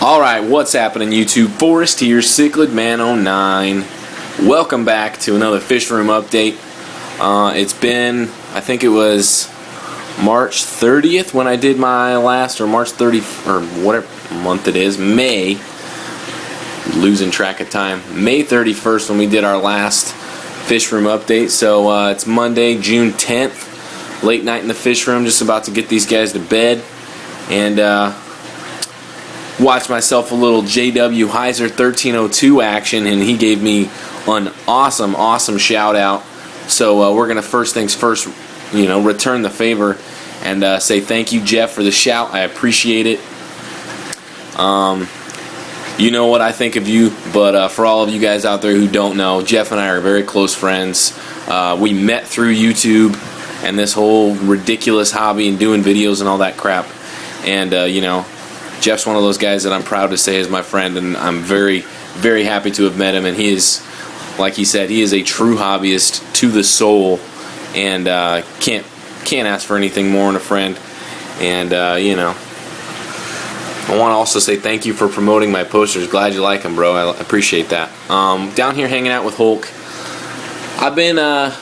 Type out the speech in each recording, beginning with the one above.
Alright, what's happening YouTube? Forrest here, Cichlid Man 09. Welcome back to another Fishroom update. It's been, I think it was March 30th when I did my last, or March 30th, or whatever month it is, May. Losing track of time. May 31st when we did our last Fishroom update. So it's Monday, June 10th. Late night in the Fishroom, just about to get these guys to bed. And watched myself a little JW Heiser 1302 action, and he gave me an awesome shout out. So we're gonna first things first, return the favor and say thank you, Jeff, for the shout. I appreciate it. You know what I think of you, but for all of you guys out there who don't know, Jeff and I are very close friends. We met through YouTube and this whole ridiculous hobby and doing videos and all that crap. And Jeff's one of those guys that I'm proud to say is my friend, and I'm very happy to have met him. And he is, like he said, he is a true hobbyist to the soul, and can't ask for anything more in a friend. And I want to also say thank you for promoting my posters. Glad you like them, bro. I appreciate that. Down here hanging out with Hulk. I've been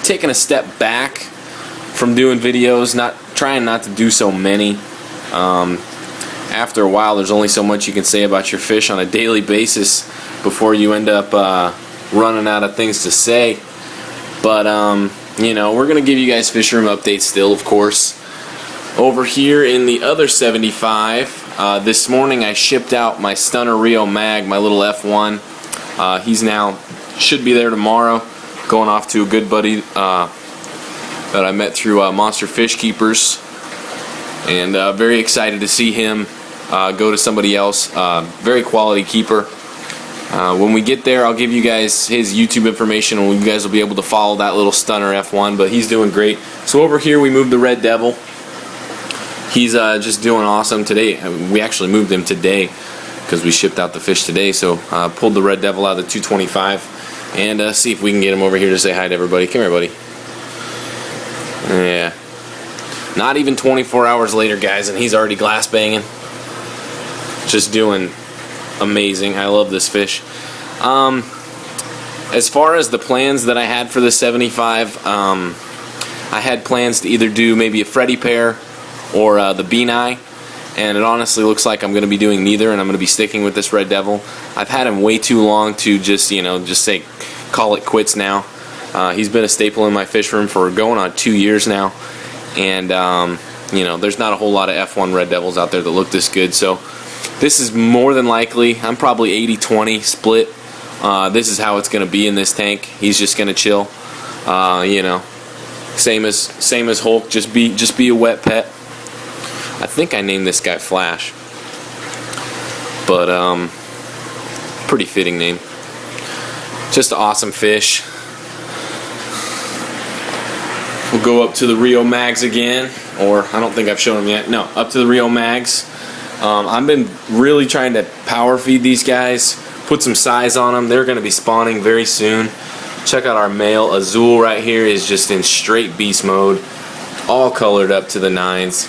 taking a step back from doing videos, trying not to do so many. After a while, there's only so much you can say about your fish on a daily basis before you end up running out of things to say. But we're gonna give you guys Fishroom updates still, of course. Over here in the other 75, this morning I shipped out my Stunner Rio Mag, my little F1. He's now should be there tomorrow, going off to a good buddy that I met through Monster Fish Keepers, and very excited to see him go to somebody else. Very quality keeper. When we get there, I'll give you guys his YouTube information, and you guys will be able to follow that little Stunner F1, but he's doing great. So over here we moved the Red Devil. He's just doing awesome today. We actually moved him today because we shipped out the fish today. So pulled the Red Devil out of the 225 and see if we can get him over here to say hi to everybody. Come here, buddy. Yeah. Not even 24 hours later, guys, and he's already glass banging. Just doing amazing. I love this fish. As far as the plans that I had for the 75, I had plans to either do maybe a Freddy pair or the Bean Eye, and it honestly looks like I'm going to be doing neither, and I'm going to be sticking with this Red Devil. I've had him way too long to just say call it quits now. He's been a staple in my fish room for going on 2 years now, and there's not a whole lot of F1 Red Devils out there that look this good. So this is more than likely, I'm probably 80-20 split. This is how it's going to be in this tank. He's just going to chill. Same as Hulk. Just be a wet pet. I think I named this guy Flash, but pretty fitting name. Just an awesome fish. We'll go up to the Rio Mags again, or I don't think I've shown them yet. No, up to the Rio Mags. I've been really trying to power feed these guys, put some size on them. They're going to be spawning very soon. Check out our male Azul right here. Is just in straight beast mode, all colored up to the nines.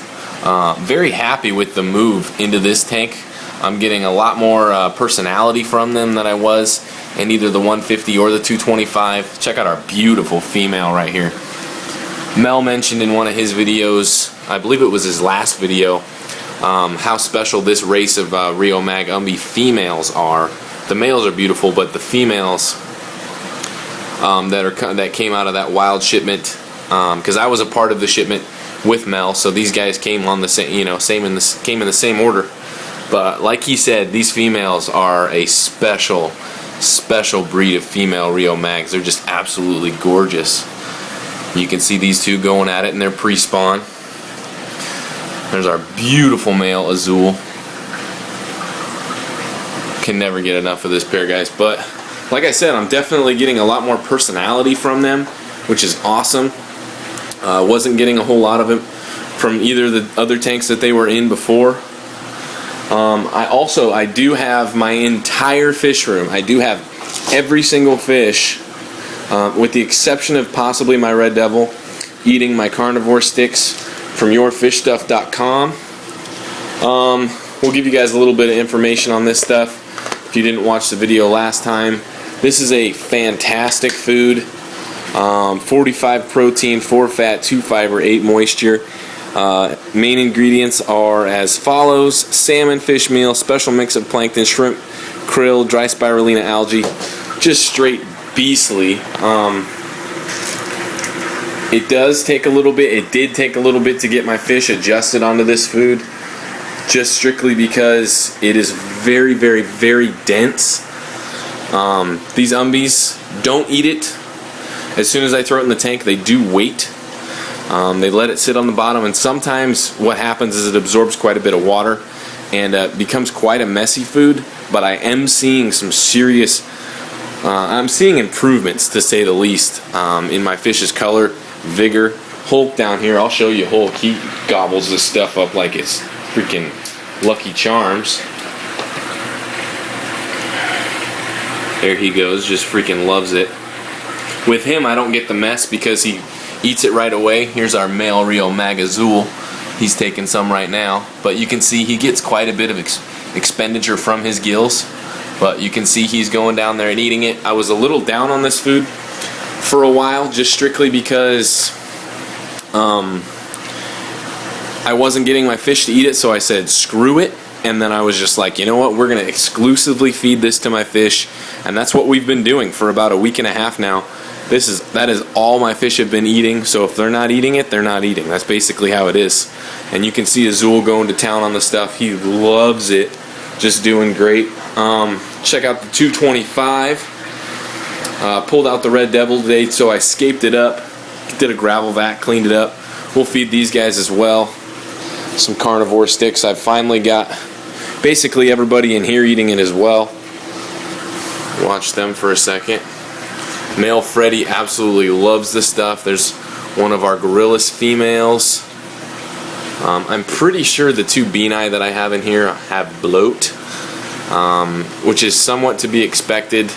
Very happy with the move into this tank. I'm getting a lot more personality from them than I was in either the 150 or the 225. Check out our beautiful female right here. Mel mentioned in one of his videos, I believe it was his last video, how special this race of Rio Mag Umbi females are. The males are beautiful, but the females that came out of that wild shipment, because I was a part of the shipment with Mel, so these guys came on the same, came in the same order. But like he said, these females are a special breed of female Rio Mags. They're just absolutely gorgeous. You can see these two going at it in their pre-spawn. There's our beautiful male Azul. Can never get enough of this pair, guys. But like I said, I'm definitely getting a lot more personality from them, which is awesome. Wasn't getting a whole lot of it from either the other tanks that they were in before. I do have my entire fish room. I do have every single fish, with the exception of possibly my Red Devil, eating my carnivore sticks from yourfishstuff.com. we'll give you guys a little bit of information on this stuff if you didn't watch the video last time. This is a fantastic food. 45 protein, 4 fat, 2 fiber, 8 moisture. Main ingredients are as follows: salmon, fish meal, special mix of plankton, shrimp, krill, dry spirulina algae. Just straight beastly. It does take a little bit. It did take a little bit to get my fish adjusted onto this food, just strictly because it is very, very, very dense. These umbies don't eat it. As soon as I throw it in the tank, they do wait. They let it sit on the bottom, and sometimes what happens is it absorbs quite a bit of water and becomes quite a messy food. But I am seeing some serious, I'm seeing improvements, to say the least, in my fish's color, vigor. Hulk down here, I'll show you Hulk. He gobbles this stuff up like it's freaking Lucky Charms. There he goes, just freaking loves it. With him, I don't get the mess because he eats it right away. Here's our male Rio Magazul. He's taking some right now, but you can see he gets quite a bit of expenditure from his gills. But you can see he's going down there and eating it. I was a little down on this food for a while, just strictly because I wasn't getting my fish to eat it, so I said screw it. And then I was just like, you know what, we're going to exclusively feed this to my fish. And that's what we've been doing for about a week and a half now. That is all my fish have been eating. So if they're not eating it, they're not eating. That's basically how it is. And you can see Azul going to town on the stuff. He loves it. Just doing great. Check out the 225. Pulled out the Red Devil today, so I scaped it up. Did a gravel vac, cleaned it up. We'll feed these guys as well. Some carnivore sticks. I've finally got basically everybody in here eating it as well. Watch them for a second. Male Freddy absolutely loves this stuff. There's one of our gorillas females. I'm pretty sure the 2 Benai that I have in here have bloat, which is somewhat to be expected.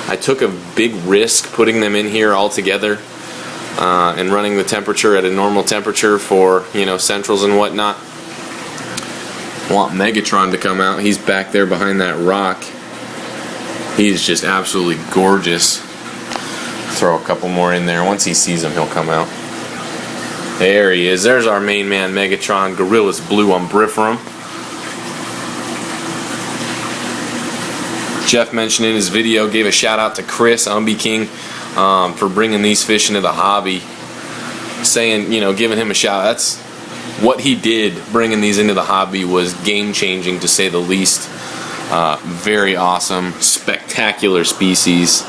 I took a big risk putting them in here all together and running the temperature at a normal temperature for, you know, centrals and whatnot. I want Megatron to come out. He's back there behind that rock. He's just absolutely gorgeous. Throw a couple more in there. Once he sees them, he'll come out. There he is. There's our main man, Megatron. Gorilla's blue on Bifroom. Jeff mentioned in his video, gave a shout out to Chris, Umbi King, for bringing these fish into the hobby. Saying, you know, giving him a shout out. That's what he did, bringing these into the hobby, was game changing, to say the least. Very awesome, spectacular species.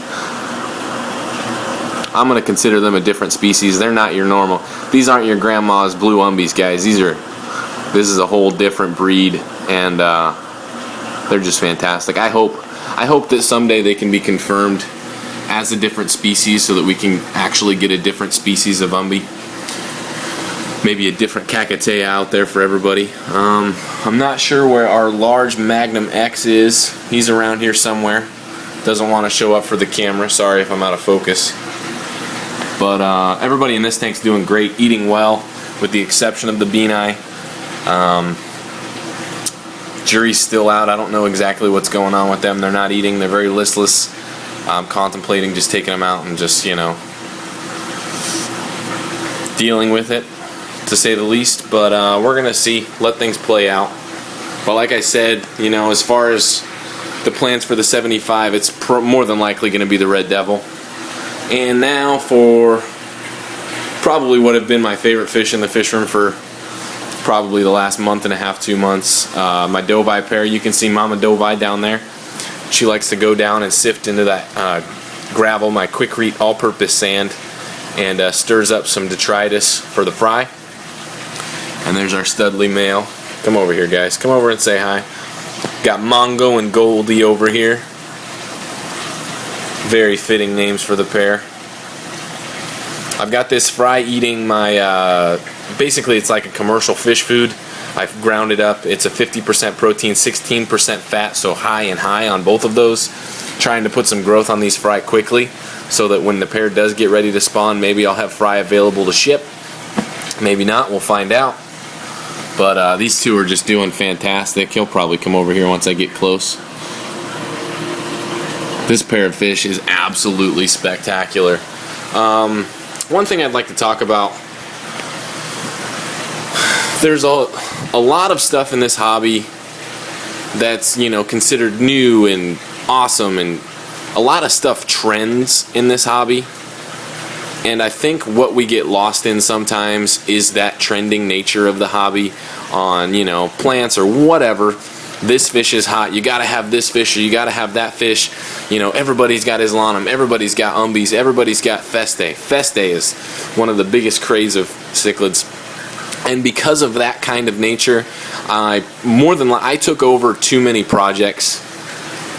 I'm going to consider them a different species. They're not your normal. These aren't your grandma's blue umbies, guys. This is a whole different breed, and they're just fantastic. I hope that someday they can be confirmed as a different species, so that we can actually get a different species of umbi. Maybe a different Cacatea out there for everybody. I'm not sure where our large Magnum X is. He's around here somewhere. Doesn't want to show up for the camera. Sorry if I'm out of focus. But everybody in this tank's doing great, eating well, with the exception of the Benai. Jury's still out. I don't know exactly what's going on with them. They're not eating. They're very listless. I'm contemplating just taking them out and just, you know, dealing with it, to say the least. But we're going to see. Let things play out. But like I said, you know, as far as the plans for the 75, it's more than likely going to be the Red Devil. And now for probably what have been my favorite fish in the fish room for probably the last month and a half, 2 months. My Dovai pair. You can see Mama Dovai down there. She likes to go down and sift into that gravel, my Quikrete all-purpose sand, and stirs up some detritus for the fry. And there's our Studley male. Come over here, guys. Come over and say hi. Got Mongo and Goldie over here. Very fitting names for the pair. I've got this fry eating my, basically it's like a commercial fish food. I've ground it up. It's a 50% protein, 16% fat, so high and high on both of those. Trying to put some growth on these fry quickly, so that when the pair does get ready to spawn, maybe I'll have fry available to ship. Maybe not, we'll find out. But these two are just doing fantastic. He'll probably come over here once I get close. This pair of fish is absolutely spectacular. One thing I'd like to talk about, there's a lot of stuff in this hobby that's, you know, considered new and awesome, and a lot of stuff trends in this hobby. And I think what we get lost in sometimes is that trending nature of the hobby on, you know, plants or whatever. This fish is hot, you gotta have this fish, or you gotta have that fish. You know, everybody's got Islanum, everybody's got umbies, everybody's got Feste. Feste is one of the biggest craze of cichlids. And because of that kind of nature, I took over too many projects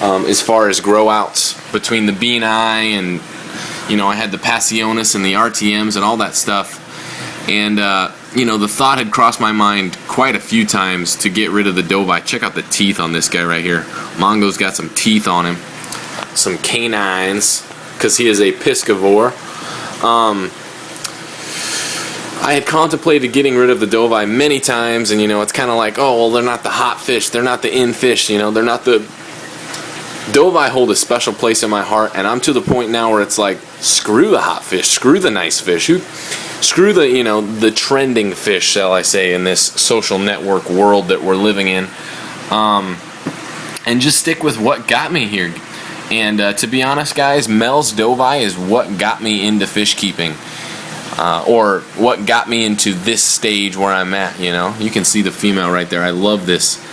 as far as grow outs between the bean eye and, you know, I had the Passionis and the RTMs and all that stuff. And, you know, the thought had crossed my mind quite a few times to get rid of the Dovai. Check out the teeth on this guy right here. Mongo's got some teeth on him. Some canines, because he is a piscivore. I had contemplated getting rid of the Dovai many times, and, you know, it's kind of like, oh, well, they're not the hot fish. They're not the in fish, you know. They're not the... Dovai hold a special place in my heart, and I'm to the point now where it's like, screw the hot fish, screw the nice fish, screw the, you know, the trending fish, shall I say, in this social network world that we're living in, and just stick with what got me here. And to be honest, guys, Mel's Dovai is what got me into fish keeping, or what got me into this stage where I'm at. You know, you can see the female right there. I love this.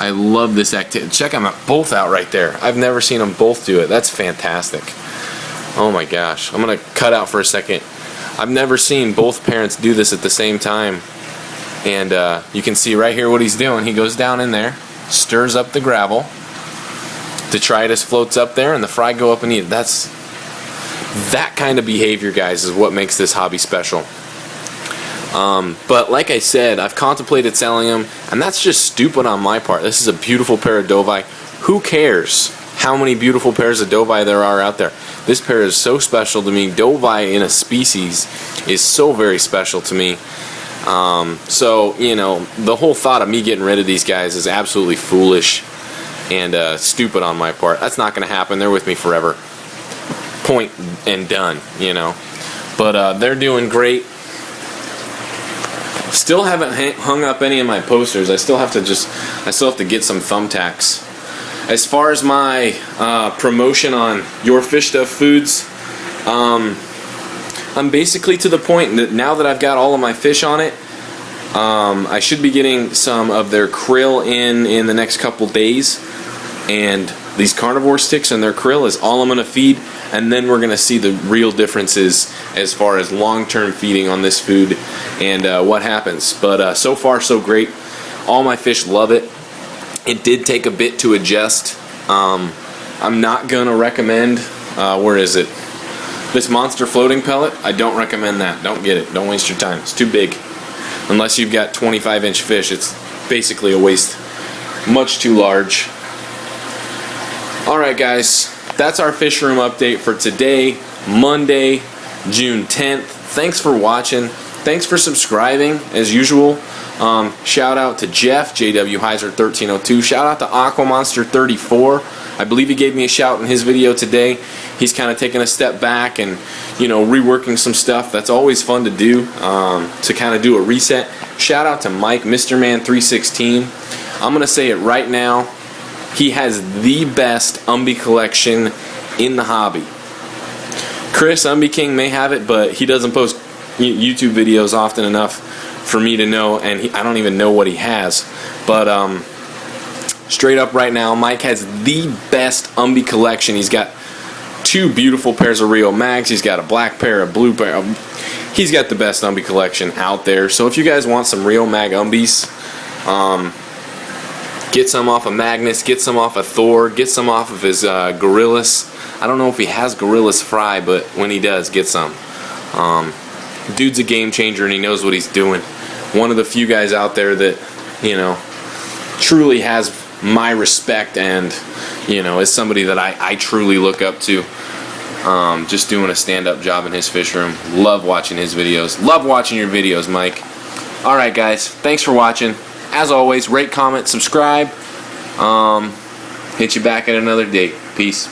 I love this activity. Check them both out right there. I've never seen them both do it. That's fantastic. Oh my gosh. I'm going to cut out for a second. I've never seen both parents do this at the same time. And you can see right here what he's doing. He goes down in there, stirs up the gravel. Detritus floats up there, and the fry go up and eat it. That kind of behavior, guys, is what makes this hobby special. But like I said, I've contemplated selling them, and that's just stupid on my part. This is a beautiful pair of Dovai. Who cares how many beautiful pairs of Dovai there are out there? This pair is so special to me. Dovai in a species is so very special to me. So, you know, the whole thought of me getting rid of these guys is absolutely foolish and stupid on my part. That's not going to happen. They're with me forever. Point and done, you know. But they're doing great. Still haven't hung up any of my posters. I still have to get some thumbtacks. As far as my promotion on Your Fish Stuff Foods, I'm basically to the point that now that I've got all of my fish on it, I should be getting some of their krill in the next couple days. And these carnivore sticks and their krill is all I'm going to feed. And then we're going to see the real differences as far as long-term feeding on this food and what happens. But so far, so great. All my fish love it. It did take a bit to adjust. I'm not going to recommend, where is it? This monster floating pellet, I don't recommend that. Don't get it. Don't waste your time. It's too big. Unless you've got 25-inch fish, it's basically a waste. Much too large. Alright guys, that's our fish room update for today, Monday, June 10th. Thanks for watching. Thanks for subscribing, as usual. Shout out to Jeff, JW Heiser 1302. Shout out to Aquamonster 34. I believe he gave me a shout in his video today. He's kind of taking a step back and, you know, reworking some stuff. That's always fun to do, to kind of do a reset. Shout out to Mike, Mr. Man 316. I'm going to say it right now. He has the best Umbi collection in the hobby. Chris, Umbi King, may have it, but he doesn't post YouTube videos often enough for me to know, and I don't even know what he has. But straight up right now, Mike has the best Umbi collection. He's got two beautiful pairs of Rio Mags. He's got a black pair, a blue pair. He's got the best Umbi collection out there. So if you guys want some Rio Mag Umbies, get some off of Magnus, get some off of Thor, get some off of his Gorillas. I don't know if he has Gorillas Fry, but when he does, get some. Dude's a game changer and he knows what he's doing. One of the few guys out there that, you know, truly has my respect and, you know, is somebody that I truly look up to. Just doing a stand-up job in his fish room. Love watching his videos. Love watching your videos, Mike. Alright guys, thanks for watching. as always, rate, comment, subscribe. Hit you back at another date. Peace.